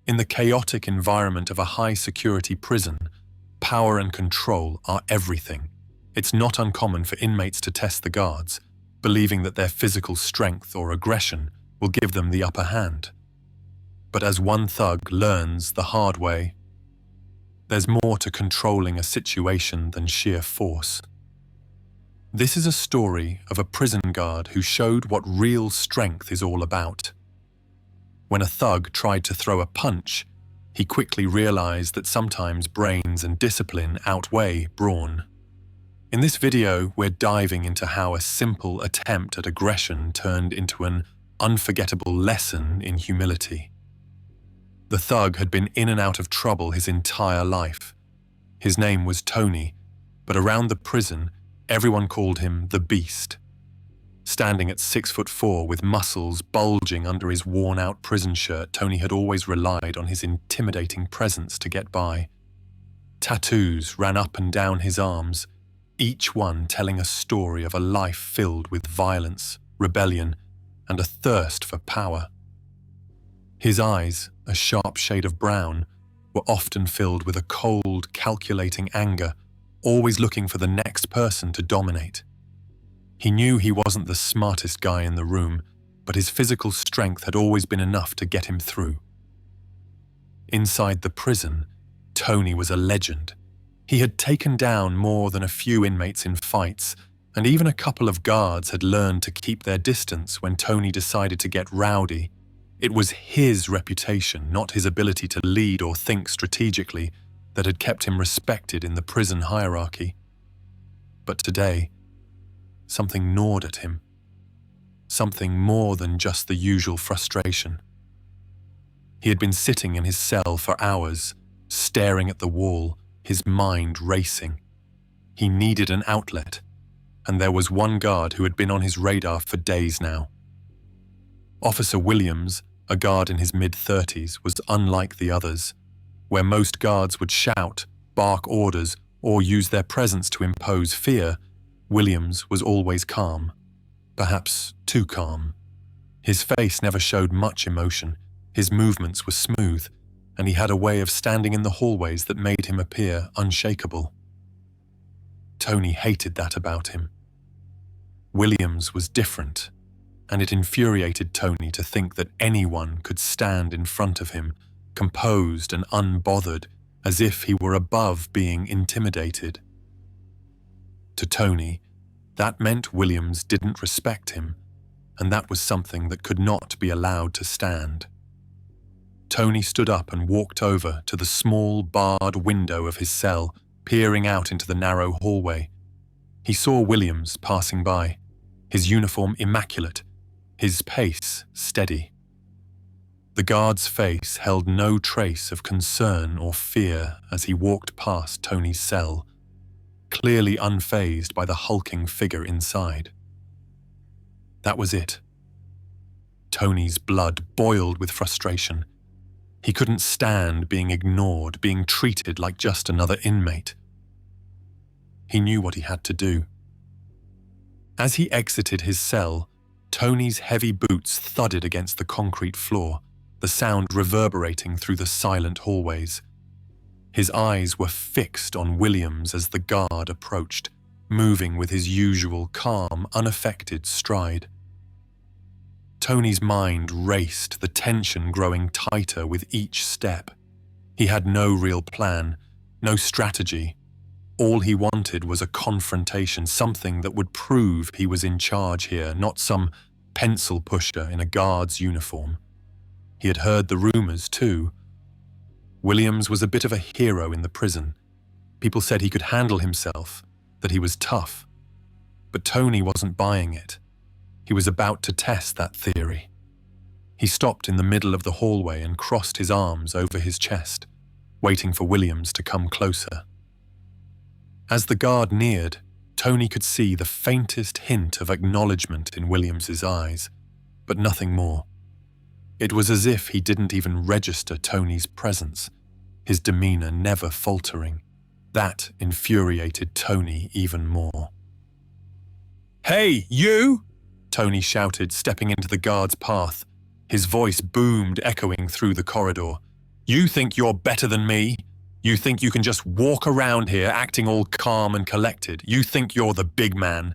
In the chaotic environment of a high-security prison, power and control are everything. It's not uncommon for inmates to test the guards, believing that their physical strength or aggression will give them the upper hand. But as one thug learns the hard way, there's more to controlling a situation than sheer force. This is a story of a prison guard who showed what real strength is all about. When a thug tried to throw a punch, he quickly realized that sometimes brains and discipline outweigh brawn. In this video, we're diving into how a simple attempt at aggression turned into an unforgettable lesson in humility. The thug had been in and out of trouble his entire life. His name was Tony, but around the prison, everyone called him the Beast. Standing at 6'4" with muscles bulging under his worn-out prison shirt, Tony had always relied on his intimidating presence to get by. Tattoos ran up and down his arms, each one telling a story of a life filled with violence, rebellion, and a thirst for power. His eyes, a sharp shade of brown, were often filled with a cold, calculating anger, always looking for the next person to dominate. He knew he wasn't the smartest guy in the room, but his physical strength had always been enough to get him through. Inside the prison, Tony was a legend. He had taken down more than a few inmates in fights, and even a couple of guards had learned to keep their distance when Tony decided to get rowdy. It was his reputation, not his ability to lead or think strategically, that had kept him respected in the prison hierarchy. But today, something gnawed at him. Something more than just the usual frustration. He had been sitting in his cell for hours, staring at the wall, his mind racing. He needed an outlet, and there was one guard who had been on his radar for days now. Officer Williams, a guard in his mid-30s, was unlike the others. Where most guards would shout, bark orders, or use their presence to impose fear, Williams was always calm, perhaps too calm. His face never showed much emotion, his movements were smooth, and he had a way of standing in the hallways that made him appear unshakable. Tony hated that about him. Williams was different, and it infuriated Tony to think that anyone could stand in front of him, composed and unbothered, as if he were above being intimidated. To Tony, that meant Williams didn't respect him, and that was something that could not be allowed to stand. Tony stood up and walked over to the small barred window of his cell, peering out into the narrow hallway. He saw Williams passing by, his uniform immaculate, his pace steady. The guard's face held no trace of concern or fear as he walked past Tony's cell, clearly unfazed by the hulking figure inside. That was it. Tony's blood boiled with frustration. He couldn't stand being ignored, being treated like just another inmate. He knew what he had to do. As he exited his cell, Tony's heavy boots thudded against the concrete floor, the sound reverberating through the silent hallways. His eyes were fixed on Williams as the guard approached, moving with his usual calm, unaffected stride. Tony's mind raced, the tension growing tighter with each step. He had no real plan, no strategy. All he wanted was a confrontation, something that would prove he was in charge here, not some pencil pusher in a guard's uniform. He had heard the rumors too. Williams was a bit of a hero in the prison. People said he could handle himself, that he was tough. But Tony wasn't buying it. He was about to test that theory. He stopped in the middle of the hallway and crossed his arms over his chest, waiting for Williams to come closer. As the guard neared, Tony could see the faintest hint of acknowledgement in Williams's eyes, but nothing more. It was as if he didn't even register Tony's presence, his demeanor never faltering. That infuriated Tony even more. "Hey, you!" Tony shouted, stepping into the guard's path. His voice boomed, echoing through the corridor. You think you're better than me? You think you can just walk around here acting all calm and collected? You think you're the big man?"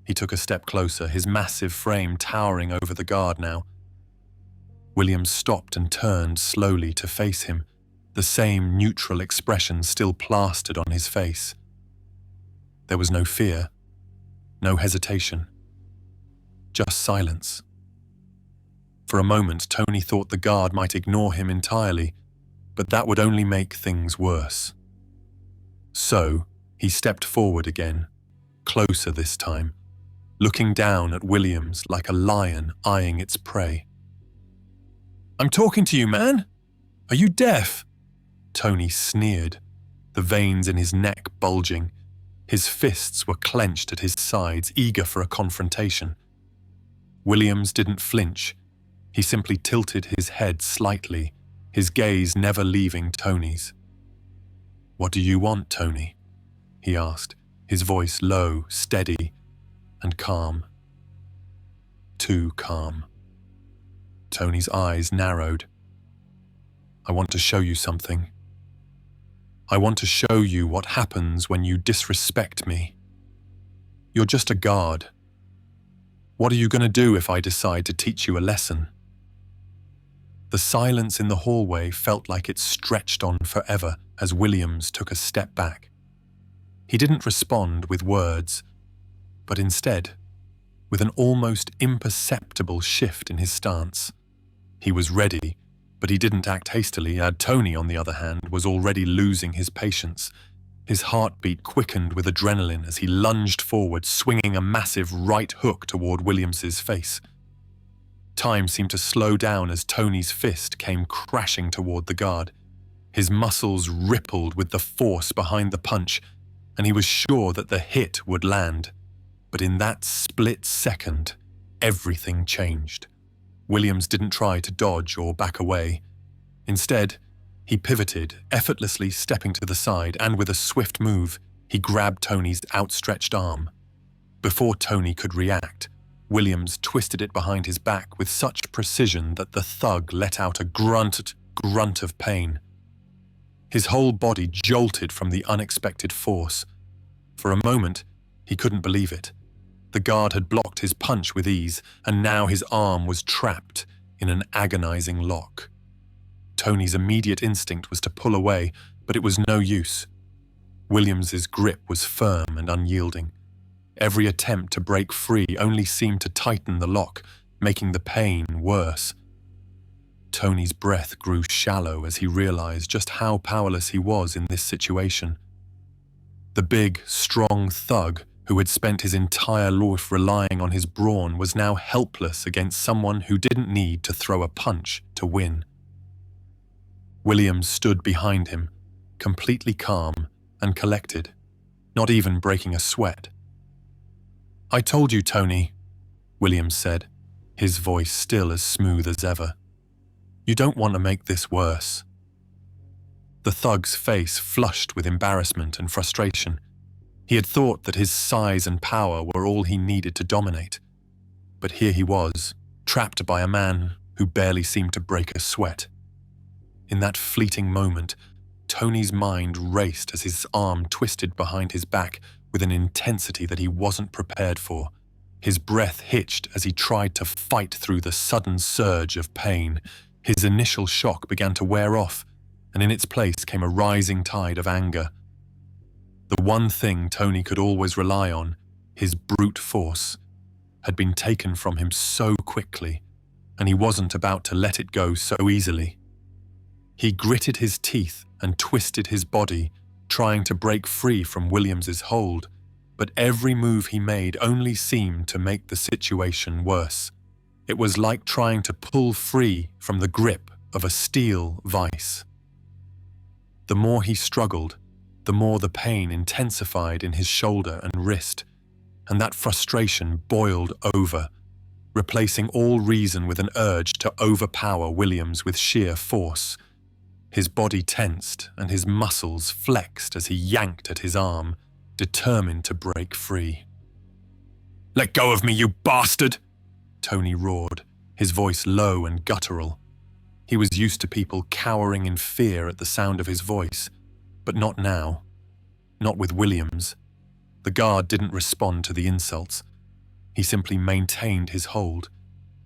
He took a step closer, his massive frame towering over the guard now. Williams stopped and turned slowly to face him, the same neutral expression still plastered on his face. There was no fear, no hesitation, just silence. For a moment, Tony thought the guard might ignore him entirely, but that would only make things worse. So, he stepped forward again, closer this time, looking down at Williams like a lion eyeing its prey. "I'm talking to you, man! Are you deaf?" Tony sneered, the veins in his neck bulging. His fists were clenched at his sides, eager for a confrontation. Williams didn't flinch. He simply tilted his head slightly, his gaze never leaving Tony's. "What do you want, Tony?" he asked, his voice low, steady, and calm. Too calm. Tony's eyes narrowed. "I want to show you something. I want to show you what happens when you disrespect me. You're just a guard. What are you going to do if I decide to teach you a lesson?" The silence in the hallway felt like it stretched on forever as Williams took a step back. He didn't respond with words, but instead, with an almost imperceptible shift in his stance. He was ready, but he didn't act hastily. Tony, on the other hand, was already losing his patience. His heartbeat quickened with adrenaline as he lunged forward, swinging a massive right hook toward Williams's face. Time seemed to slow down as Tony's fist came crashing toward the guard. His muscles rippled with the force behind the punch, and he was sure that the hit would land. But in that split second, everything changed. Williams didn't try to dodge or back away. Instead, he pivoted, effortlessly stepping to the side, and with a swift move, he grabbed Tony's outstretched arm. Before Tony could react, Williams twisted it behind his back with such precision that the thug let out a grunt of pain. His whole body jolted from the unexpected force. For a moment, he couldn't believe it. The guard had blocked his punch with ease, and now his arm was trapped in an agonizing lock. Tony's immediate instinct was to pull away, but it was no use. Williams's grip was firm and unyielding. Every attempt to break free only seemed to tighten the lock, making the pain worse. Tony's breath grew shallow as he realized just how powerless he was in this situation. The big, strong thug who had spent his entire life relying on his brawn was now helpless against someone who didn't need to throw a punch to win. Williams stood behind him, completely calm and collected, not even breaking a sweat. "I told you, Tony," Williams said, his voice still as smooth as ever. "You don't want to make this worse." The thug's face flushed with embarrassment and frustration. He had thought that his size and power were all he needed to dominate. But here he was, trapped by a man who barely seemed to break a sweat. In that fleeting moment, Tony's mind raced as his arm twisted behind his back with an intensity that he wasn't prepared for. His breath hitched as he tried to fight through the sudden surge of pain. His initial shock began to wear off, and in its place came a rising tide of anger. The one thing Tony could always rely on, his brute force, had been taken from him so quickly, and he wasn't about to let it go so easily. He gritted his teeth and twisted his body, trying to break free from Williams's hold, but every move he made only seemed to make the situation worse. It was like trying to pull free from the grip of a steel vice. The more he struggled, the more the pain intensified in his shoulder and wrist, and that frustration boiled over, replacing all reason with an urge to overpower Williams with sheer force. His body tensed and his muscles flexed as he yanked at his arm, determined to break free. "Let go of me, you bastard!" Tony roared, his voice low and guttural. He was used to people cowering in fear at the sound of his voice, but not now. Not with Williams. The guard didn't respond to the insults. He simply maintained his hold,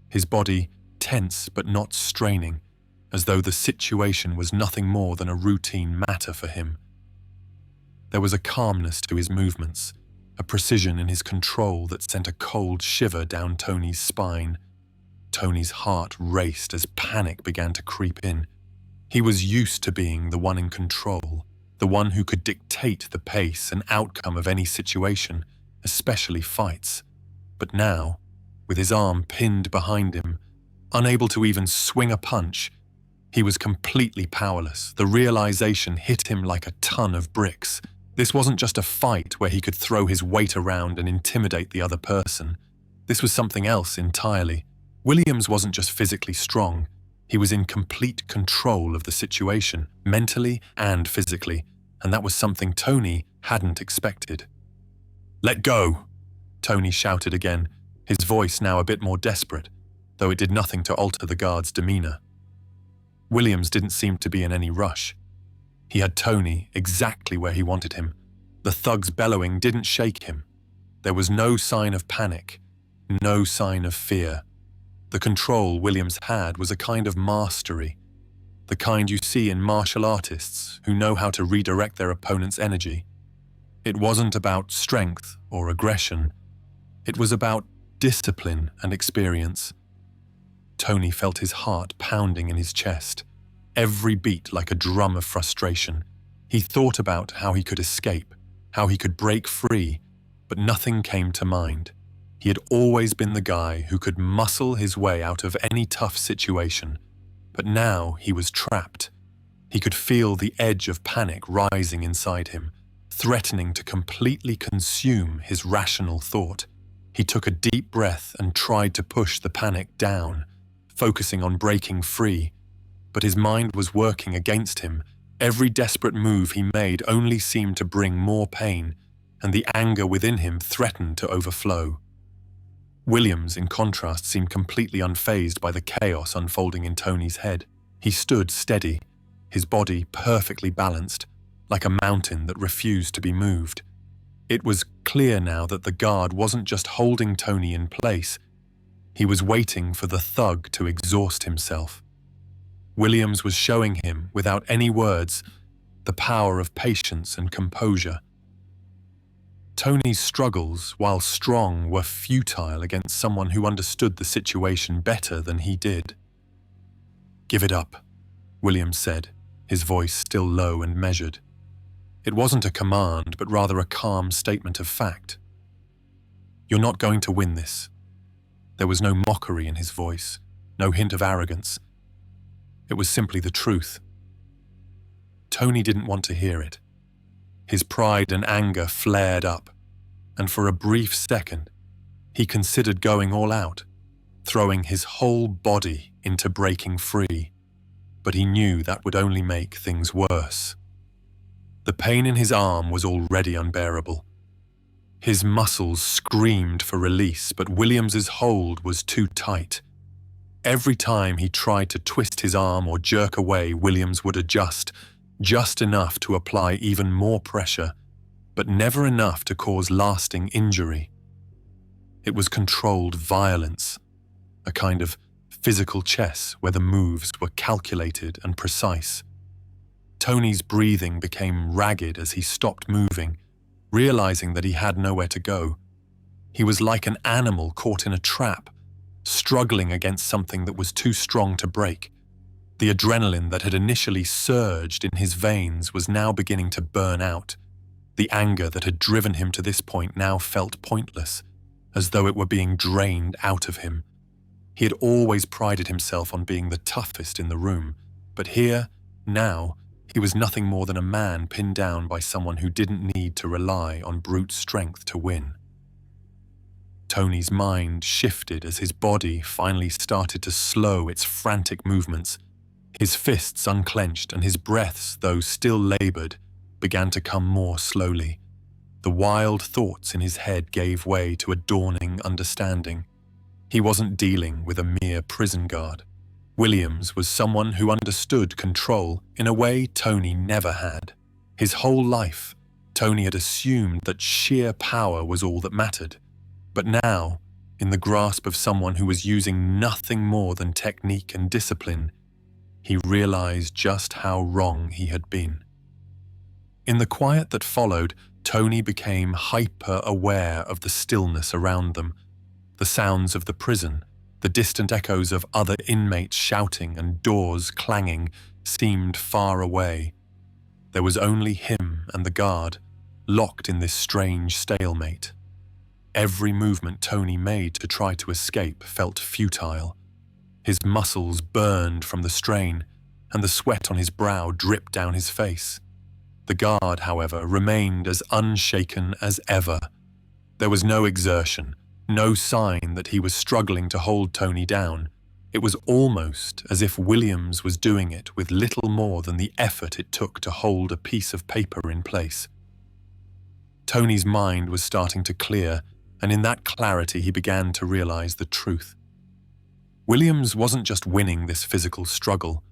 his body tense but not straining, as though the situation was nothing more than a routine matter for him. There was a calmness to his movements, a precision in his control that sent a cold shiver down Tony's spine. Tony's heart raced as panic began to creep in. He was used to being the one in control, the one who could dictate the pace and outcome of any situation, especially fights. But now, with his arm pinned behind him, unable to even swing a punch, he was completely powerless. The realization hit him like a ton of bricks. This wasn't just a fight where he could throw his weight around and intimidate the other person. This was something else entirely. Williams wasn't just physically strong. He was in complete control of the situation, mentally and physically, and that was something Tony hadn't expected. "Let go!" Tony shouted again, his voice now a bit more desperate, though it did nothing to alter the guard's demeanor. Williams didn't seem to be in any rush. He had Tony exactly where he wanted him. The thug's bellowing didn't shake him. There was no sign of panic, no sign of fear. The control Williams had was a kind of mastery, the kind you see in martial artists who know how to redirect their opponent's energy. It wasn't about strength or aggression. It was about discipline and experience. Tony felt his heart pounding in his chest, every beat like a drum of frustration. He thought about how he could escape, how he could break free, but nothing came to mind. He had always been the guy who could muscle his way out of any tough situation, but now he was trapped. He could feel the edge of panic rising inside him, threatening to completely consume his rational thought. He took a deep breath and tried to push the panic down, focusing on breaking free, but his mind was working against him. Every desperate move he made only seemed to bring more pain, and the anger within him threatened to overflow. Williams, in contrast, seemed completely unfazed by the chaos unfolding in Tony's head. He stood steady, his body perfectly balanced, like a mountain that refused to be moved. It was clear now that the guard wasn't just holding Tony in place. He was waiting for the thug to exhaust himself. Williams was showing him, without any words, the power of patience and composure. Tony's struggles, while strong, were futile against someone who understood the situation better than he did. "Give it up," Williams said, his voice still low and measured. It wasn't a command, but rather a calm statement of fact. "You're not going to win this." There was no mockery in his voice, no hint of arrogance. It was simply the truth. Tony didn't want to hear it. His pride and anger flared up, and for a brief second, he considered going all out, throwing his whole body into breaking free, but he knew that would only make things worse. The pain in his arm was already unbearable. His muscles screamed for release, but Williams's hold was too tight. Every time he tried to twist his arm or jerk away, Williams would adjust, just enough to apply even more pressure, but never enough to cause lasting injury. It was controlled violence, a kind of physical chess where the moves were calculated and precise. Tony's breathing became ragged as he stopped moving, realizing that he had nowhere to go. He was like an animal caught in a trap, struggling against something that was too strong to break. The adrenaline that had initially surged in his veins was now beginning to burn out. The anger that had driven him to this point now felt pointless, as though it were being drained out of him. He had always prided himself on being the toughest in the room, but here, now, he was nothing more than a man pinned down by someone who didn't need to rely on brute strength to win. Tony's mind shifted as his body finally started to slow its frantic movements. His fists unclenched and his breaths, though still labored, began to come more slowly. The wild thoughts in his head gave way to a dawning understanding. He wasn't dealing with a mere prison guard. Williams was someone who understood control in a way Tony never had. His whole life, Tony had assumed that sheer power was all that mattered. But now, in the grasp of someone who was using nothing more than technique and discipline, he realized just how wrong he had been. In the quiet that followed, Tony became hyper-aware of the stillness around them, the sounds of the prison, the distant echoes of other inmates shouting and doors clanging seemed far away. There was only him and the guard, locked in this strange stalemate. Every movement Tony made to try to escape felt futile. His muscles burned from the strain, and the sweat on his brow dripped down his face. The guard, however, remained as unshaken as ever. There was no exertion, no sign that he was struggling to hold Tony down. It was almost as if Williams was doing it with little more than the effort it took to hold a piece of paper in place. Tony's mind was starting to clear, and in that clarity he began to realize the truth. Williams wasn't just winning this physical struggle.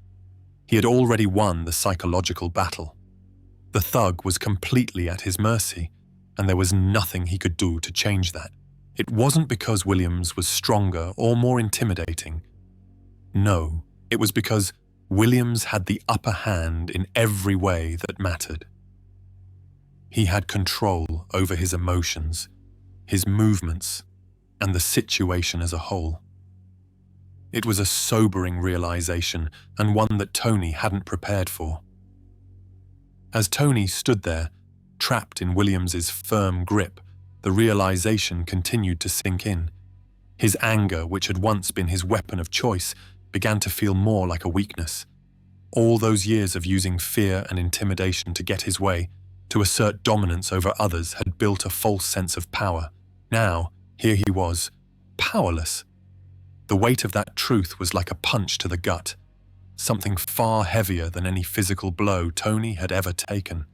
He had already won the psychological battle. The thug was completely at his mercy, and there was nothing he could do to change that. It wasn't because Williams was stronger or more intimidating. No, it was because Williams had the upper hand in every way that mattered. He had control over his emotions, his movements, and the situation as a whole. It was a sobering realization, and one that Tony hadn't prepared for. As Tony stood there, trapped in Williams's firm grip, the realization continued to sink in. His anger, which had once been his weapon of choice, began to feel more like a weakness. All those years of using fear and intimidation to get his way, to assert dominance over others, had built a false sense of power. Now, here he was, powerless. The weight of that truth was like a punch to the gut, something far heavier than any physical blow Tony had ever taken.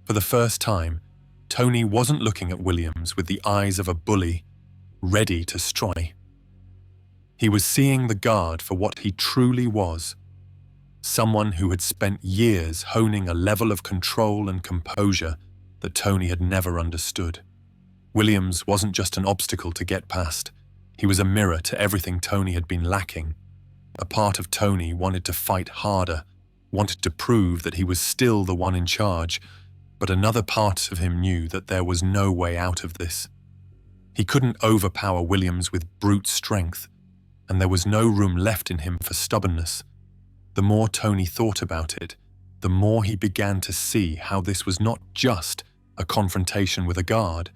For the first time, Tony wasn't looking at Williams with the eyes of a bully, ready to strike. He was seeing the guard for what he truly was, someone who had spent years honing a level of control and composure that Tony had never understood. Williams wasn't just an obstacle to get past. He was a mirror to everything Tony had been lacking. A part of Tony wanted to fight harder, wanted to prove that he was still the one in charge, but another part of him knew that there was no way out of this. He couldn't overpower Williams with brute strength, and there was no room left in him for stubbornness. The more Tony thought about it, the more he began to see how this was not just a confrontation with a guard,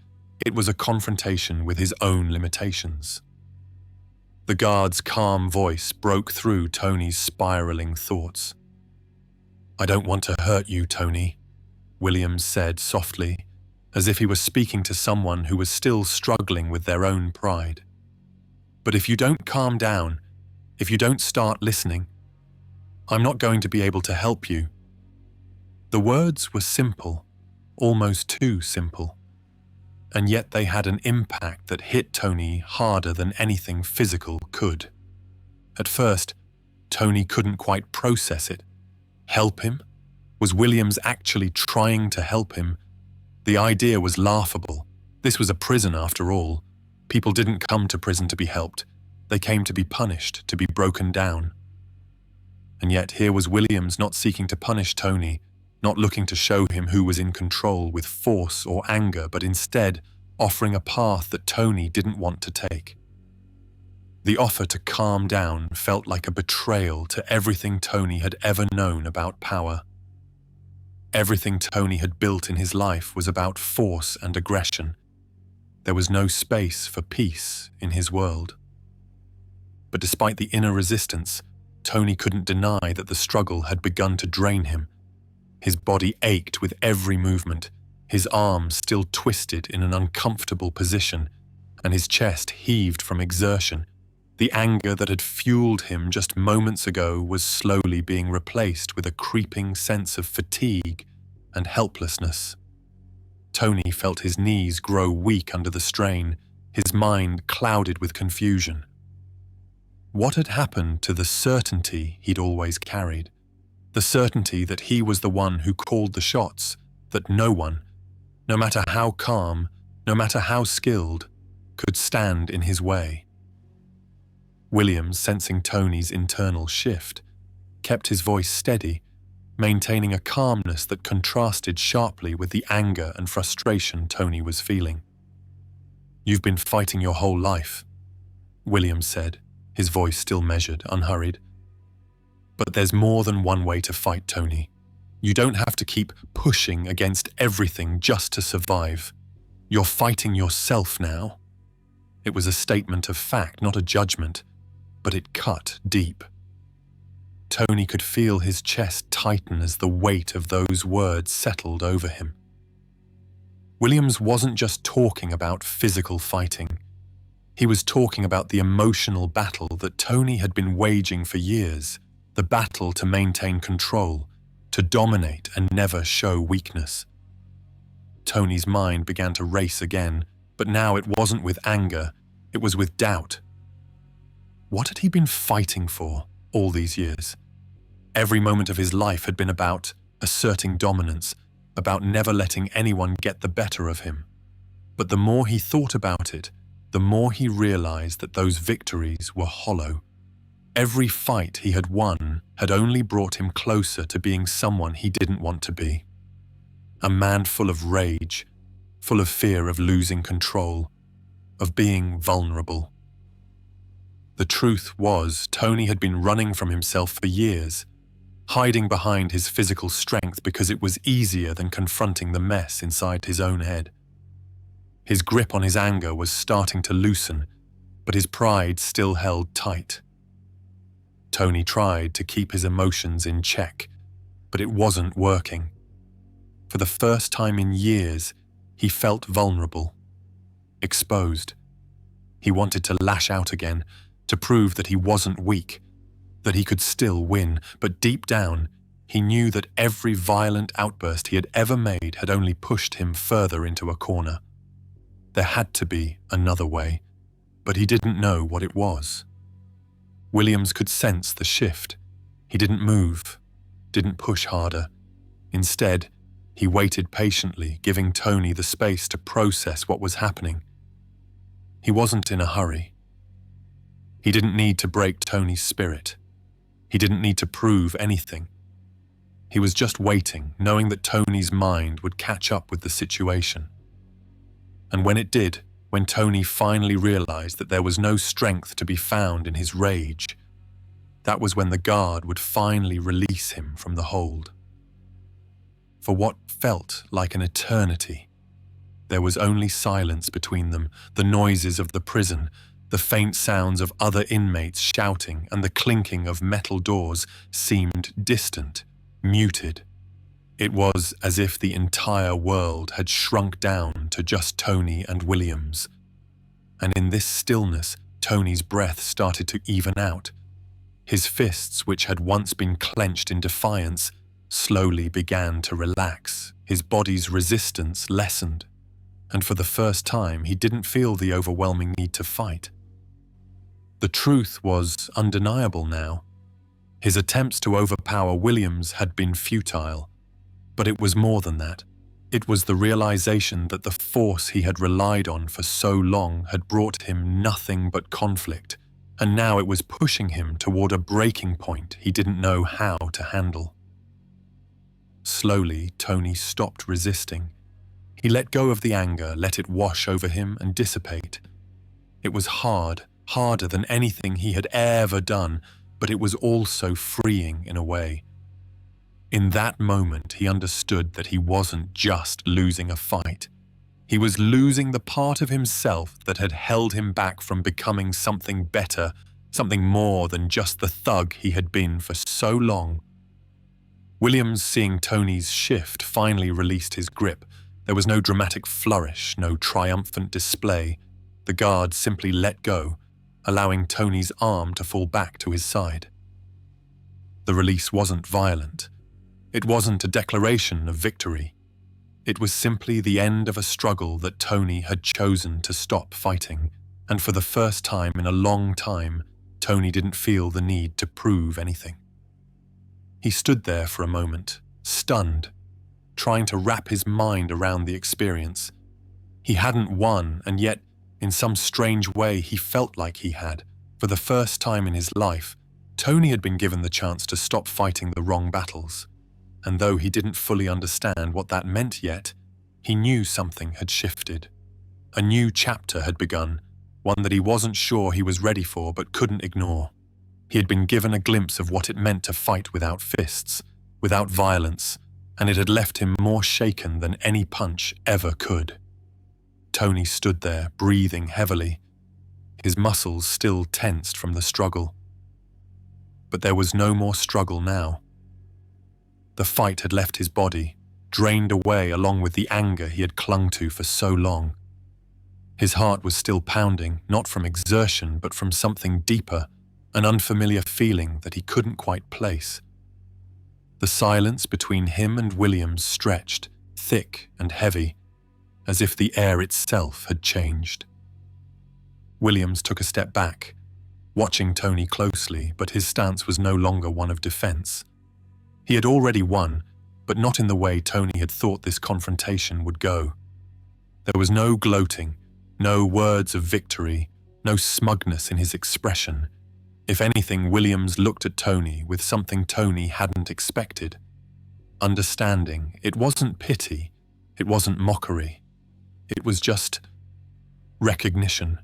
it was a confrontation with his own limitations. The guard's calm voice broke through Tony's spiraling thoughts. "I don't want to hurt you, Tony," Williams said softly, as if he were speaking to someone who was still struggling with their own pride. "But if you don't calm down, if you don't start listening, I'm not going to be able to help you." The words were simple, almost too simple, and yet they had an impact that hit Tony harder than anything physical could. At first, Tony couldn't quite process it. Help him? Was Williams actually trying to help him? The idea was laughable. This was a prison after all. People didn't come to prison to be helped. They came to be punished, to be broken down. And yet here was Williams not seeking to punish Tony, not looking to show him who was in control with force or anger, but instead offering a path that Tony didn't want to take. The offer to calm down felt like a betrayal to everything Tony had ever known about power. Everything Tony had built in his life was about force and aggression. There was no space for peace in his world. But despite the inner resistance, Tony couldn't deny that the struggle had begun to drain him. His body ached with every movement, his arms still twisted in an uncomfortable position, and his chest heaved from exertion. The anger that had fueled him just moments ago was slowly being replaced with a creeping sense of fatigue and helplessness. Tony felt his knees grow weak under the strain, his mind clouded with confusion. What had happened to the certainty he'd always carried? The certainty that he was the one who called the shots, that no one, no matter how calm, no matter how skilled, could stand in his way. Williams, sensing Tony's internal shift, kept his voice steady, maintaining a calmness that contrasted sharply with the anger and frustration Tony was feeling. "You've been fighting your whole life," Williams said, his voice still measured, unhurried. "But there's more than one way to fight, Tony. You don't have to keep pushing against everything just to survive. You're fighting yourself now." It was a statement of fact, not a judgment, but it cut deep. Tony could feel his chest tighten as the weight of those words settled over him. Williams wasn't just talking about physical fighting. He was talking about the emotional battle that Tony had been waging for years, the battle to maintain control, to dominate and never show weakness. Tony's mind began to race again, but now it wasn't with anger, it was with doubt. What had he been fighting for all these years? Every moment of his life had been about asserting dominance, about never letting anyone get the better of him. But the more he thought about it, the more he realized that those victories were hollow. Every fight he had won had only brought him closer to being someone he didn't want to be. A man full of rage, full of fear of losing control, of being vulnerable. The truth was, Tony had been running from himself for years, hiding behind his physical strength because it was easier than confronting the mess inside his own head. His grip on his anger was starting to loosen, but his pride still held tight. Tony tried to keep his emotions in check, but it wasn't working. For the first time in years, he felt vulnerable, exposed. He wanted to lash out again, to prove that he wasn't weak, that he could still win, but deep down, he knew that every violent outburst he had ever made had only pushed him further into a corner. There had to be another way, but he didn't know what it was. Williams could sense the shift. He didn't move, didn't push harder. Instead, he waited patiently, giving Tony the space to process what was happening. He wasn't in a hurry. He didn't need to break Tony's spirit. He didn't need to prove anything. He was just waiting, knowing that Tony's mind would catch up with the situation. And when it did, when Tony finally realized that there was no strength to be found in his rage, that was when the guard would finally release him from the hold. For what felt like an eternity, there was only silence between them, the noises of the prison, the faint sounds of other inmates shouting, and the clinking of metal doors seemed distant, muted. It was as if the entire world had shrunk down to just Tony and Williams. And in this stillness, Tony's breath started to even out. His fists, which had once been clenched in defiance, slowly began to relax. His body's resistance lessened. And for the first time, he didn't feel the overwhelming need to fight. The truth was undeniable now. His attempts to overpower Williams had been futile. But it was more than that. It was the realization that the force he had relied on for so long had brought him nothing but conflict, and now it was pushing him toward a breaking point he didn't know how to handle. Slowly, Tony stopped resisting. He let go of the anger, let it wash over him and dissipate. It was hard, harder than anything he had ever done, but it was also freeing in a way. In that moment, he understood that he wasn't just losing a fight. He was losing the part of himself that had held him back from becoming something better, something more than just the thug he had been for so long. Williams, seeing Tony's shift, finally released his grip. There was no dramatic flourish, no triumphant display. The guard simply let go, allowing Tony's arm to fall back to his side. The release wasn't violent. It wasn't a declaration of victory. It was simply the end of a struggle that Tony had chosen to stop fighting, and for the first time in a long time, Tony didn't feel the need to prove anything. He stood there for a moment, stunned, trying to wrap his mind around the experience. He hadn't won, and yet, in some strange way, he felt like he had. For the first time in his life, Tony had been given the chance to stop fighting the wrong battles. And though he didn't fully understand what that meant yet, he knew something had shifted. A new chapter had begun, one that he wasn't sure he was ready for but couldn't ignore. He had been given a glimpse of what it meant to fight without fists, without violence, and it had left him more shaken than any punch ever could. Tony stood there, breathing heavily, his muscles still tensed from the struggle. But there was no more struggle now. The fight had left his body, drained away along with the anger he had clung to for so long. His heart was still pounding, not from exertion, but from something deeper, an unfamiliar feeling that he couldn't quite place. The silence between him and Williams stretched, thick and heavy, as if the air itself had changed. Williams took a step back, watching Tony closely, but his stance was no longer one of defense. He had already won, but not in the way Tony had thought this confrontation would go. There was no gloating, no words of victory, no smugness in his expression. If anything, Williams looked at Tony with something Tony hadn't expected. Understanding. It wasn't pity. It wasn't mockery. It was just recognition.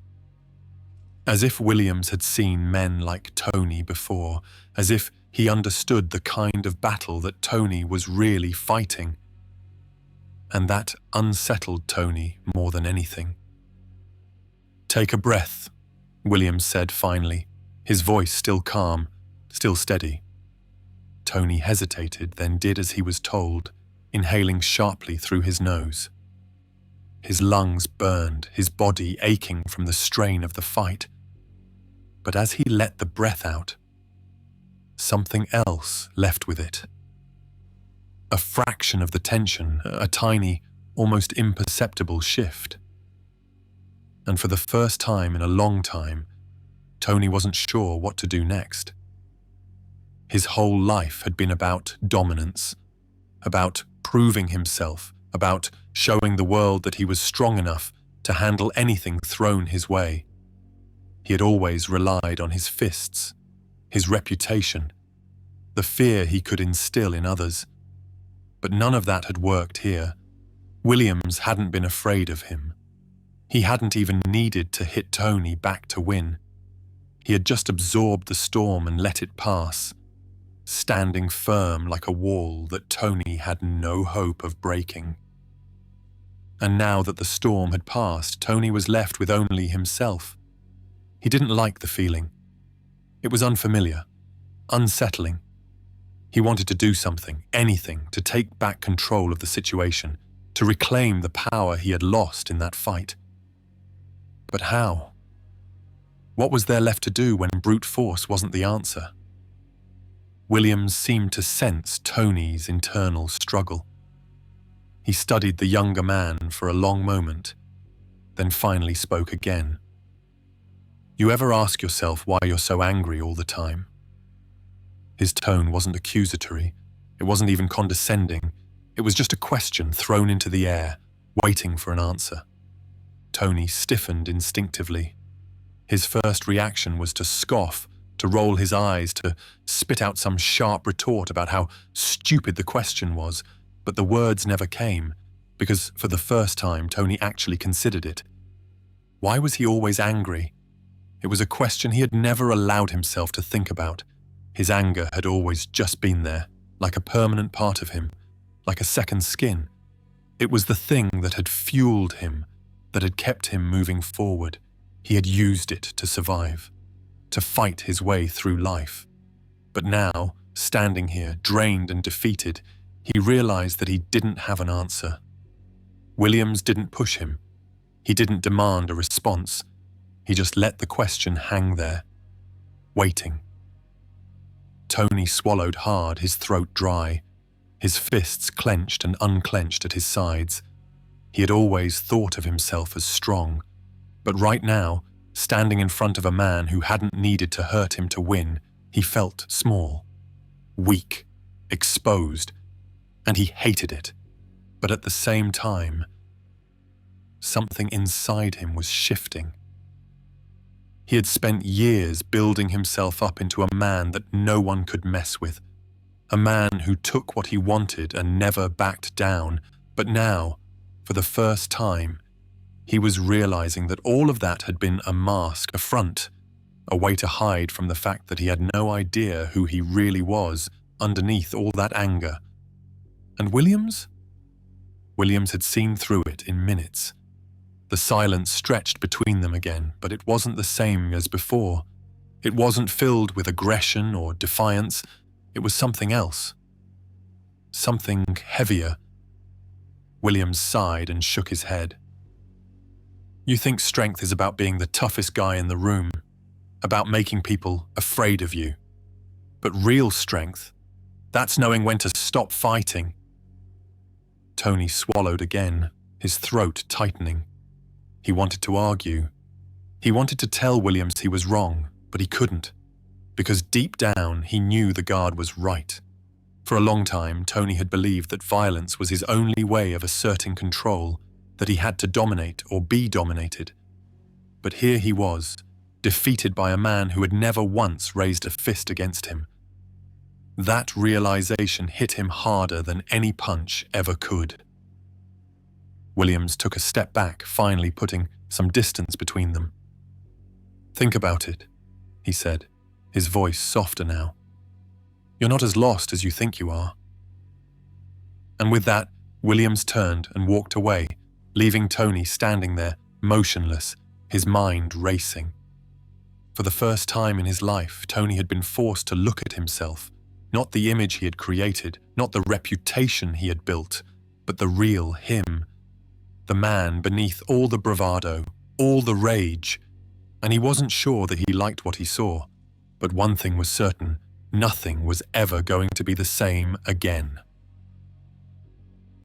As if Williams had seen men like Tony before, as if he understood the kind of battle that Tony was really fighting. And that unsettled Tony more than anything. "Take a breath," Williams said finally, his voice still calm, still steady. Tony hesitated, then did as he was told, inhaling sharply through his nose. His lungs burned, his body aching from the strain of the fight. But as he let the breath out, something else left with it. A fraction of the tension, a tiny, almost imperceptible shift. And for the first time in a long time, Tony wasn't sure what to do next. His whole life had been about dominance, about proving himself, about showing the world that he was strong enough to handle anything thrown his way. He had always relied on his fists, his reputation, the fear he could instill in others. But none of that had worked here. Williams hadn't been afraid of him. He hadn't even needed to hit Tony back to win. He had just absorbed the storm and let it pass, standing firm like a wall that Tony had no hope of breaking. And now that the storm had passed, Tony was left with only himself. He didn't like the feeling. It was unfamiliar, unsettling. He wanted to do something, anything, to take back control of the situation, to reclaim the power he had lost in that fight. But how? What was there left to do when brute force wasn't the answer? Williams seemed to sense Tony's internal struggle. He studied the younger man for a long moment, then finally spoke again. "You ever ask yourself why you're so angry all the time?" His tone wasn't accusatory. It wasn't even condescending. It was just a question thrown into the air, waiting for an answer. Tony stiffened instinctively. His first reaction was to scoff, to roll his eyes, to spit out some sharp retort about how stupid the question was, but the words never came, because for the first time Tony actually considered it. Why was he always angry? It was a question he had never allowed himself to think about. His anger had always just been there, like a permanent part of him, like a second skin. It was the thing that had fueled him, that had kept him moving forward. He had used it to survive, to fight his way through life. But now, standing here, drained and defeated, he realized that he didn't have an answer. Williams didn't push him. He didn't demand a response. He just let the question hang there, waiting. Tony swallowed hard, his throat dry, his fists clenched and unclenched at his sides. He had always thought of himself as strong, but right now, Standing in front of a man who hadn't needed to hurt him to win, he felt small, weak, exposed, and he hated it. But at the same time, something inside him was shifting. He had spent years building himself up into a man that no one could mess with, a man who took what he wanted and never backed down. But now, for the first time, he was realizing that all of that had been a mask, a front, a way to hide from the fact that he had no idea who he really was underneath all that anger. And Williams? Williams had seen through it in minutes. The silence stretched between them again, but it wasn't the same as before. It wasn't filled with aggression or defiance. It was something else. Something heavier. Williams sighed and shook his head. You think strength is about being the toughest guy in the room, about making people afraid of you. But real strength, that's knowing when to stop fighting. Tony swallowed again, his throat tightening. He wanted to argue. He wanted to tell Williams he was wrong, but he couldn't, because deep down he knew the guard was right. For a long time, Tony had believed that violence was his only way of asserting control, that he had to dominate or be dominated. But here he was, defeated by a man who had never once raised a fist against him. That realization hit him harder than any punch ever could. Williams took a step back, finally putting some distance between them. Think about it, he said, his voice softer now. You're not as lost as you think you are. And with that, Williams turned and walked away, leaving Tony standing there, motionless, his mind racing. For the first time in his life, Tony had been forced to look at himself, not the image he had created, not the reputation he had built, but the real him, the man beneath all the bravado, all the rage. And he wasn't sure that he liked what he saw, but one thing was certain, nothing was ever going to be the same again.